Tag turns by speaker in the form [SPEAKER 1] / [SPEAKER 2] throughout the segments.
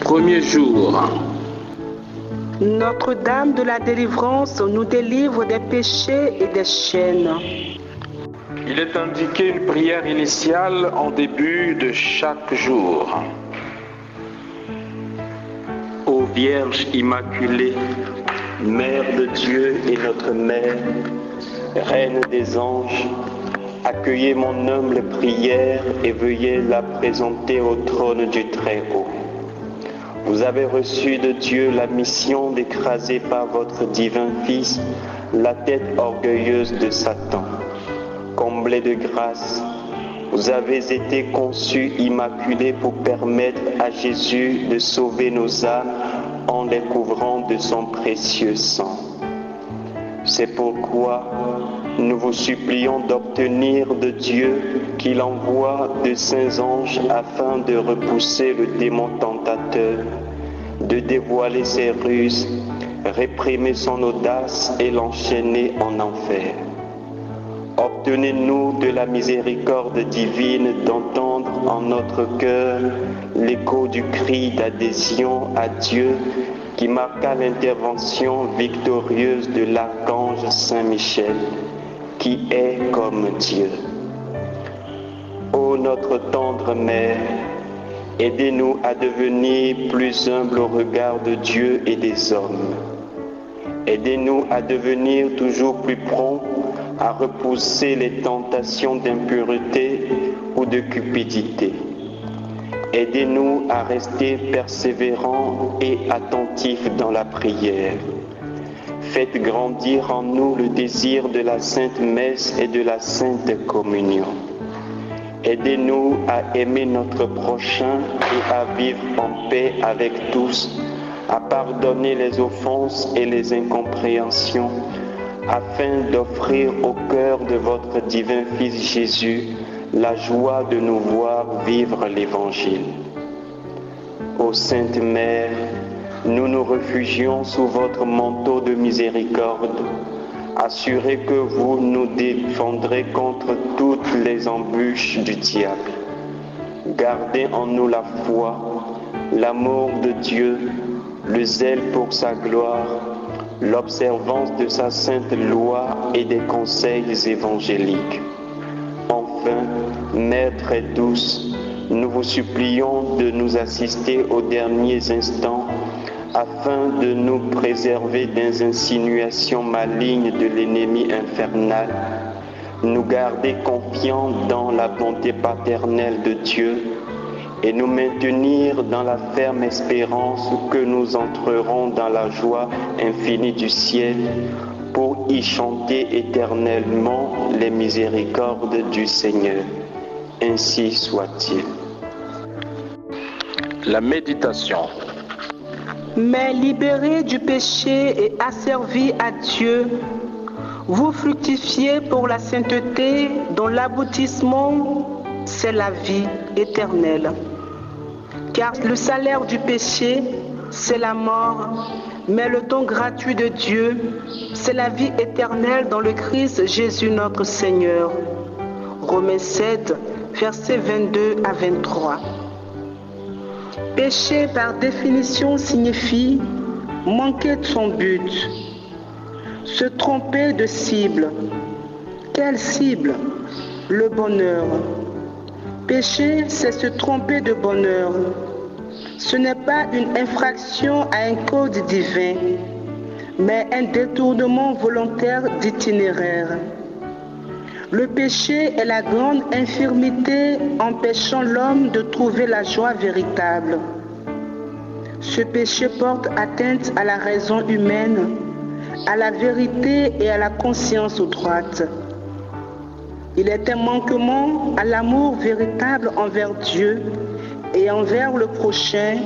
[SPEAKER 1] premier jour.
[SPEAKER 2] Notre-Dame de la délivrance nous délivre des péchés et des chaînes.
[SPEAKER 1] Il est indiqué une prière initiale en début de chaque jour.
[SPEAKER 3] Ô Vierge Immaculée, Mère de Dieu et notre Mère, Reine des anges, accueillez mon humble prière et veuillez la présenter au trône du Très-Haut. Vous avez reçu de Dieu la mission d'écraser par votre divin Fils la tête orgueilleuse de Satan. Comblé de grâce, vous avez été conçu immaculé pour permettre à Jésus de sauver nos âmes en les couvrant de son précieux sang. C'est pourquoi nous vous supplions d'obtenir de Dieu qu'il envoie de saints anges afin de repousser le démon tentateur, de dévoiler ses ruses, réprimer son audace et l'enchaîner en enfer. Obtenez-nous de la miséricorde divine d'entendre en notre cœur l'écho du cri d'adhésion à Dieu qui marqua l'intervention victorieuse de l'archange Saint Michel, qui est comme Dieu. Ô notre tendre Mère, aidez-nous à devenir plus humbles au regard de Dieu et des hommes. Aidez-nous à devenir toujours plus prompts à repousser les tentations d'impureté ou de cupidité. Aidez-nous à rester persévérants et attentifs dans la prière. Faites grandir en nous le désir de la Sainte Messe et de la Sainte Communion. Aidez-nous à aimer notre prochain et à vivre en paix avec tous, à pardonner les offenses et les incompréhensions, afin d'offrir au cœur de votre divin Fils Jésus la joie de nous voir vivre l'Évangile. Ô Sainte Mère, nous nous réfugions sous votre manteau de miséricorde. Assurez que vous nous défendrez contre toutes les embûches du diable. Gardez en nous la foi, l'amour de Dieu, le zèle pour sa gloire, l'observance de sa sainte loi et des conseils évangéliques. Enfin, Mère très douce, nous vous supplions de nous assister aux derniers instants afin de nous préserver des insinuations malignes de l'ennemi infernal, nous garder confiants dans la bonté paternelle de Dieu et nous maintenir dans la ferme espérance que nous entrerons dans la joie infinie du ciel pour y chanter éternellement les miséricordes du Seigneur. Ainsi soit-il.
[SPEAKER 1] La méditation.
[SPEAKER 2] Mais libérés du péché et asservis à Dieu, vous fructifiez pour la sainteté dont l'aboutissement, c'est la vie éternelle. Car le salaire du péché, c'est la mort, mais le don gratuit de Dieu, c'est la vie éternelle dans le Christ Jésus notre Seigneur. Romains 7, versets 22 à 23. Péché par définition signifie manquer de son but, se tromper de cible. Quelle cible? Le bonheur. Péché, c'est se tromper de bonheur. Ce n'est pas une infraction à un code divin, mais un détournement volontaire d'itinéraire. Le péché est la grande infirmité empêchant l'homme de trouver la joie véritable. Ce péché porte atteinte à la raison humaine, à la vérité et à la conscience droite. Il est un manquement à l'amour véritable envers Dieu et envers le prochain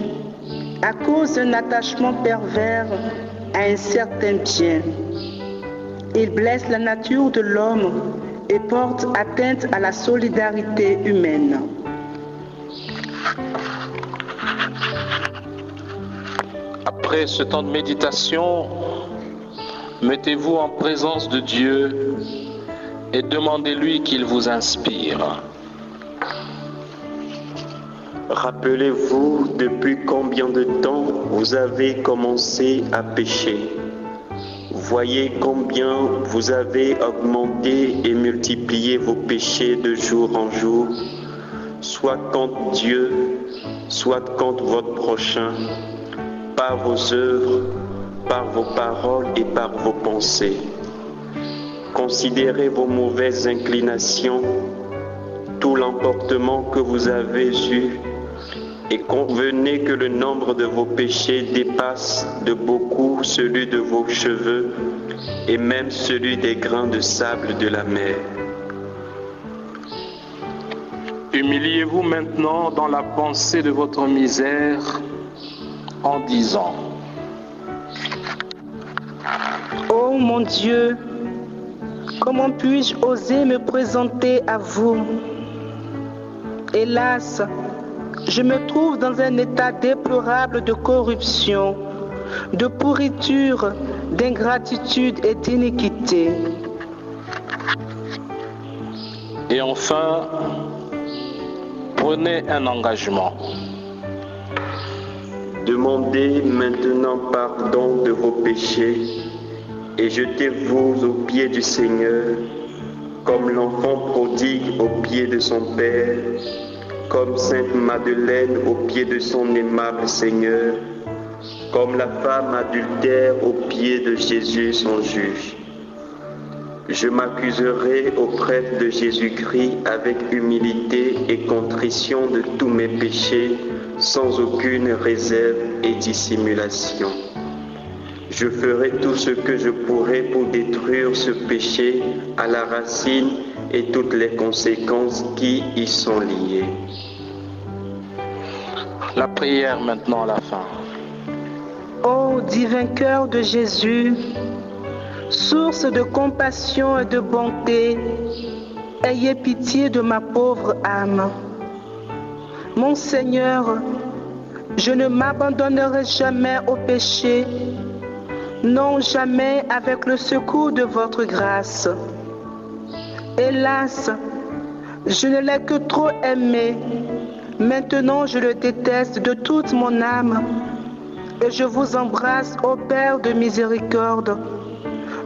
[SPEAKER 2] à cause d'un attachement pervers à un certain bien. Il blesse la nature de l'homme et porte atteinte à la solidarité humaine.
[SPEAKER 1] Après ce temps de méditation, mettez-vous en présence de Dieu et demandez-lui qu'il vous inspire.
[SPEAKER 3] Rappelez-vous depuis combien de temps vous avez commencé à pécher. Voyez combien vous avez augmenté et multiplié vos péchés de jour en jour, soit contre Dieu, soit contre votre prochain, par vos œuvres, par vos paroles et par vos pensées. Considérez vos mauvaises inclinations, tout l'emportement que vous avez eu, et convenez que le nombre de vos péchés dépasse de beaucoup celui de vos cheveux et même celui des grains de sable de la mer.
[SPEAKER 1] Humiliez-vous maintenant dans la pensée de votre misère en disant:
[SPEAKER 2] Ô mon Dieu, comment puis-je oser me présenter à vous? Hélas, je me trouve dans un état déplorable de corruption, de pourriture, d'ingratitude et d'iniquité.
[SPEAKER 1] Et enfin, prenez un engagement.
[SPEAKER 3] Demandez maintenant pardon de vos péchés et jetez-vous aux pieds du Seigneur, comme l'enfant prodigue aux pieds de son Père, comme Sainte Madeleine aux pieds de son aimable Seigneur, comme la femme adultère aux pieds de Jésus son juge. Je m'accuserai auprès de Jésus-Christ avec humilité et contrition de tous mes péchés, sans aucune réserve et dissimulation. Je ferai tout ce que je pourrai pour détruire ce péché à la racine et toutes les conséquences qui y sont liées.
[SPEAKER 1] La prière maintenant à la fin.
[SPEAKER 2] Ô divin cœur de Jésus, source de compassion et de bonté, ayez pitié de ma pauvre âme. Mon Seigneur, je ne m'abandonnerai jamais au péché, non jamais avec le secours de votre grâce. Hélas, je ne l'ai que trop aimé. Maintenant, je le déteste de toute mon âme. Et je vous embrasse, ô Père de miséricorde.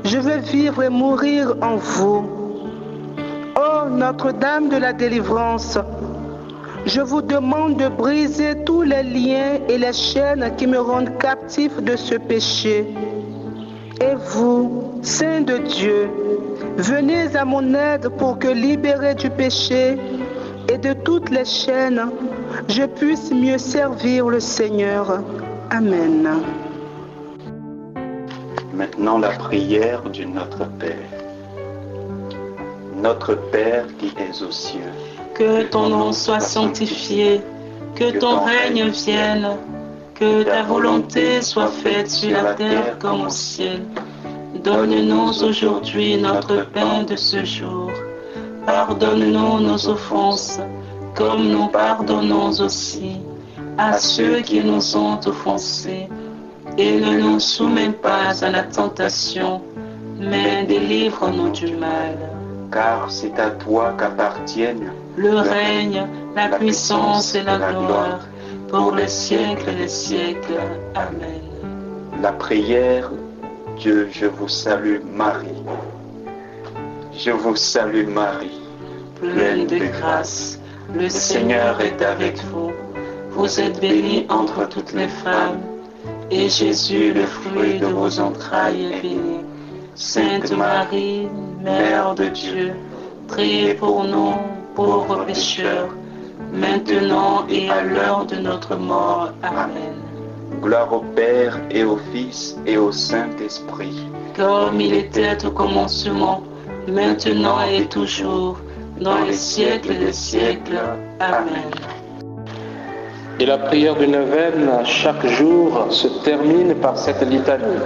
[SPEAKER 2] Je veux vivre et mourir en vous. Ô Notre-Dame de la délivrance, je vous demande de briser tous les liens et les chaînes qui me rendent captif de ce péché. Et vous, Saint de Dieu, venez à mon aide pour que, libéré du péché et de toutes les chaînes, je puisse mieux servir le Seigneur. Amen.
[SPEAKER 3] Maintenant la prière du Notre Père. Notre Père qui es aux cieux,
[SPEAKER 4] que ton nom soit sanctifié, que ton règne vienne, que ta volonté soit faite sur la terre comme au ciel. Donne-nous aujourd'hui notre pain de ce jour. Pardonne-nous nos offenses, comme nous pardonnons aussi à ceux qui nous ont offensés. Et ne nous soumets pas à la tentation, mais délivre-nous du mal.
[SPEAKER 3] car c'est à toi qu'appartiennent
[SPEAKER 4] le règne, la puissance et la gloire, pour les siècles et les siècles. Amen.
[SPEAKER 3] La prière, Dieu, je vous salue Marie. Je vous salue Marie,
[SPEAKER 4] pleine de grâce, le Seigneur est avec vous. Vous êtes bénie entre toutes les femmes, et Jésus, le fruit de vos entrailles, est béni. Sainte Marie, Mère de Dieu, priez pour nous, pauvres pécheurs, maintenant et à l'heure de notre mort. Amen.
[SPEAKER 3] Gloire au Père et au Fils et au Saint-Esprit.
[SPEAKER 4] Comme il était au commencement, maintenant et toujours, dans les siècles des siècles. Amen.
[SPEAKER 1] Et la prière du neuvaine, chaque jour, se termine par cette litanie.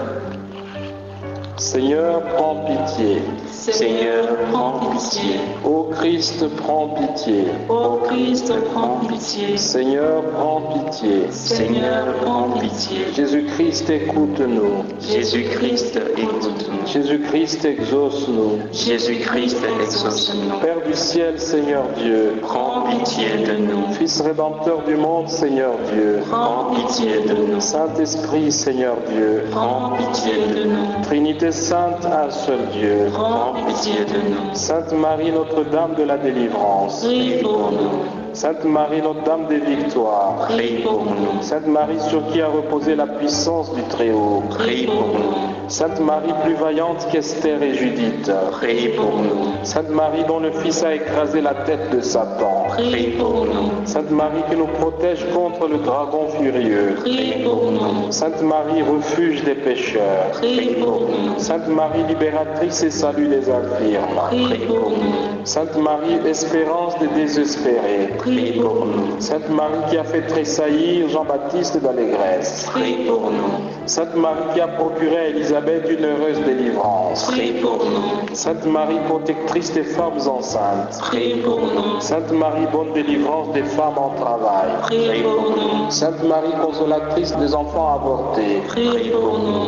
[SPEAKER 1] Seigneur, prends pitié.
[SPEAKER 4] Seigneur, prends pitié.
[SPEAKER 1] Ô Christ, prends pitié.
[SPEAKER 4] Ô Christ, prends pitié.
[SPEAKER 1] Seigneur, prends pitié.
[SPEAKER 4] Seigneur, prends pitié.
[SPEAKER 1] Jésus-Christ, écoute-nous.
[SPEAKER 4] Jésus-Christ, écoute-nous.
[SPEAKER 1] Jésus-Christ, exauce-nous.
[SPEAKER 4] Jésus-Christ, exauce-nous.
[SPEAKER 1] Père du ciel, Seigneur Dieu.
[SPEAKER 4] Prends pitié de nous.
[SPEAKER 1] Fils rédempteur du monde, Seigneur Dieu.
[SPEAKER 4] Prends pitié de nous.
[SPEAKER 1] Saint-Esprit, Seigneur Dieu.
[SPEAKER 4] Prends pitié de nous.
[SPEAKER 1] Trinité sainte, un seul Dieu.
[SPEAKER 4] Prends pitié de nous.
[SPEAKER 1] Sainte Marie, Notre-Dame de la délivrance.
[SPEAKER 4] Prie pour nous.
[SPEAKER 1] Sainte Marie, Notre-Dame des victoires.
[SPEAKER 4] Prie pour nous.
[SPEAKER 1] Sainte Marie sur qui a reposé la puissance du Très-Haut.
[SPEAKER 4] Prie pour nous.
[SPEAKER 1] Sainte Marie plus vaillante qu'Esther et Judith.
[SPEAKER 4] Prie pour nous.
[SPEAKER 1] Sainte Marie dont le Fils a écrasé la tête de Satan.
[SPEAKER 4] Prie pour nous.
[SPEAKER 1] Sainte Marie qui nous protège contre le dragon furieux.
[SPEAKER 4] Prie pour nous.
[SPEAKER 1] Sainte Marie, refuge des pécheurs.
[SPEAKER 4] Prie pour nous.
[SPEAKER 1] Sainte Marie, libératrice et salut des infirmes.
[SPEAKER 4] Prie pour nous.
[SPEAKER 1] Sainte Marie, espérance des désespérés.
[SPEAKER 4] Prie pour nous.
[SPEAKER 1] Sainte Marie qui a fait tressaillir Jean-Baptiste d'Allégresse.
[SPEAKER 4] Prie pour nous.
[SPEAKER 1] Sainte Marie qui a procuré à Élisabeth une heureuse délivrance.
[SPEAKER 4] Prie pour nous.
[SPEAKER 1] Sainte Marie, protectrice des femmes enceintes.
[SPEAKER 4] Prie pour nous.
[SPEAKER 1] Sainte Marie, bonne délivrance des femmes en travail.
[SPEAKER 4] Prie pour nous.
[SPEAKER 1] Sainte Marie, consolatrice des enfants avortés.
[SPEAKER 4] Prie pour nous.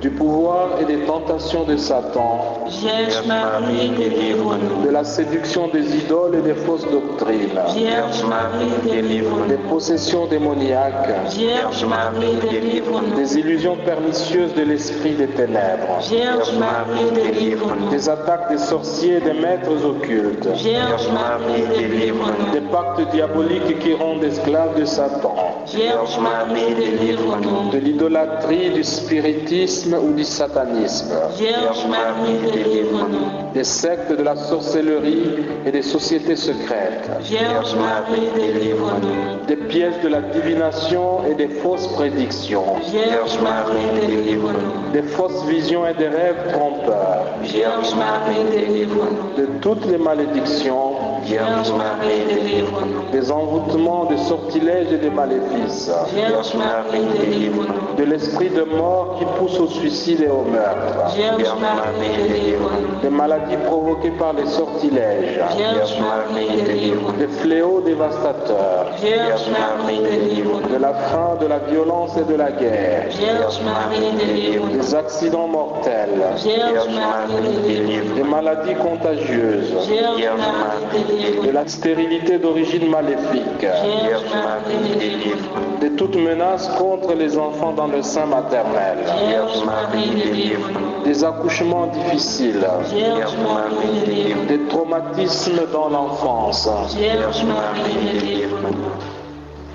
[SPEAKER 1] Du pouvoir et des tentations de Satan.
[SPEAKER 4] Vierge Marie, délivre-nous.
[SPEAKER 1] De la séduction des idoles et des fausses doctrines.
[SPEAKER 4] Vierge Marie, délivre-nous.
[SPEAKER 1] Des possessions démoniaques.
[SPEAKER 4] Vierge Marie, délivre-nous.
[SPEAKER 1] Des illusions pernicieuses de l'esprit des ténèbres.
[SPEAKER 4] Vierge Marie, délivre-nous.
[SPEAKER 1] Des attaques des sorciers et des maîtres occultes.
[SPEAKER 4] Vierge Marie, délivre-nous.
[SPEAKER 1] Des pactes diaboliques qui rendent esclaves de Satan.
[SPEAKER 4] Vierge Marie, délivre-nous.
[SPEAKER 1] De l'idolâtrie, du spiritisme ou du satanisme.
[SPEAKER 4] Vierge Marie, délivre-nous.
[SPEAKER 1] Des sectes de la sorcellerie et des sociétés secrètes.
[SPEAKER 4] Vierge Marie, délivre-nous.
[SPEAKER 1] Des pièges de la divination et des fausses prédictions.
[SPEAKER 4] Vierge Marie, délivre-nous.
[SPEAKER 1] Des fausses visions et des rêves trompeurs.
[SPEAKER 4] Vierge Marie, délivre-nous.
[SPEAKER 1] De toutes les malédictions.
[SPEAKER 4] Vierge Marie, délivre-nous.
[SPEAKER 1] Des envoûtements, des sortilèges et des maléfices.
[SPEAKER 4] Vierge Marie, délivre-nous.
[SPEAKER 1] De l'esprit de mort qui pousse au suicide et au meurtre.
[SPEAKER 4] Vierge Marie, délivre-nous.
[SPEAKER 1] Des maladies provoquées par les sortilèges.
[SPEAKER 4] Vierge Marie, délivre-nous.
[SPEAKER 1] Des fléaux dévastateurs.
[SPEAKER 4] Vierge Marie, délivre-nous.
[SPEAKER 1] De la faim, de la violence et de la guerre.
[SPEAKER 4] Vierge Marie, délivre-nous.
[SPEAKER 1] Des accidents mortels.
[SPEAKER 4] Vierge Marie, délivre-nous.
[SPEAKER 1] Des maladies contagieuses.
[SPEAKER 4] Vierge Marie,
[SPEAKER 1] De
[SPEAKER 4] délivre-nous.
[SPEAKER 1] la stérilité d'origine maléfique.
[SPEAKER 4] Vierge Marie, délivre-nous.
[SPEAKER 1] De toute menace contre les enfants dans le sein maternel.
[SPEAKER 4] Vierge Marie, délivre-nous.
[SPEAKER 1] Des accouchements difficiles.
[SPEAKER 4] Vierge Marie, délivre-nous.
[SPEAKER 1] Des traumatismes dans l'enfance.
[SPEAKER 4] Vierge Marie, délivre-nous.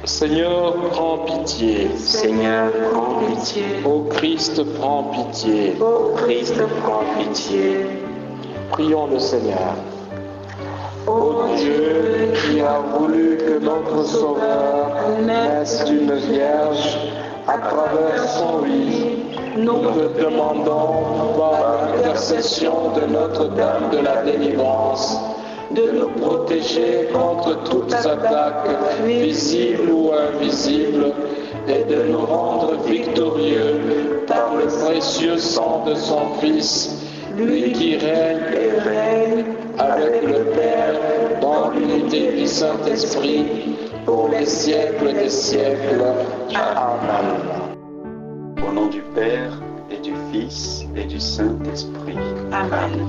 [SPEAKER 1] Seigneur, prends pitié.
[SPEAKER 4] Seigneur, prends pitié.
[SPEAKER 1] Ô Christ, prends pitié.
[SPEAKER 4] Ô Christ, prends pitié.
[SPEAKER 1] Prions le Seigneur.
[SPEAKER 4] Ô
[SPEAKER 1] Dieu qui a voulu que notre Sauveur naisse d'une Vierge à travers son lit, nous te demandons par l'intercession de Notre-Dame de la délivrance de nous protéger contre toutes attaques visibles ou invisibles et de nous rendre victorieux par le précieux sang de son Fils, lui qui règne et règne avec le Père dans l'unité du Saint-Esprit pour les siècles des siècles. Amen.
[SPEAKER 3] Au nom du Père et du Fils et du Saint-Esprit.
[SPEAKER 4] Amen.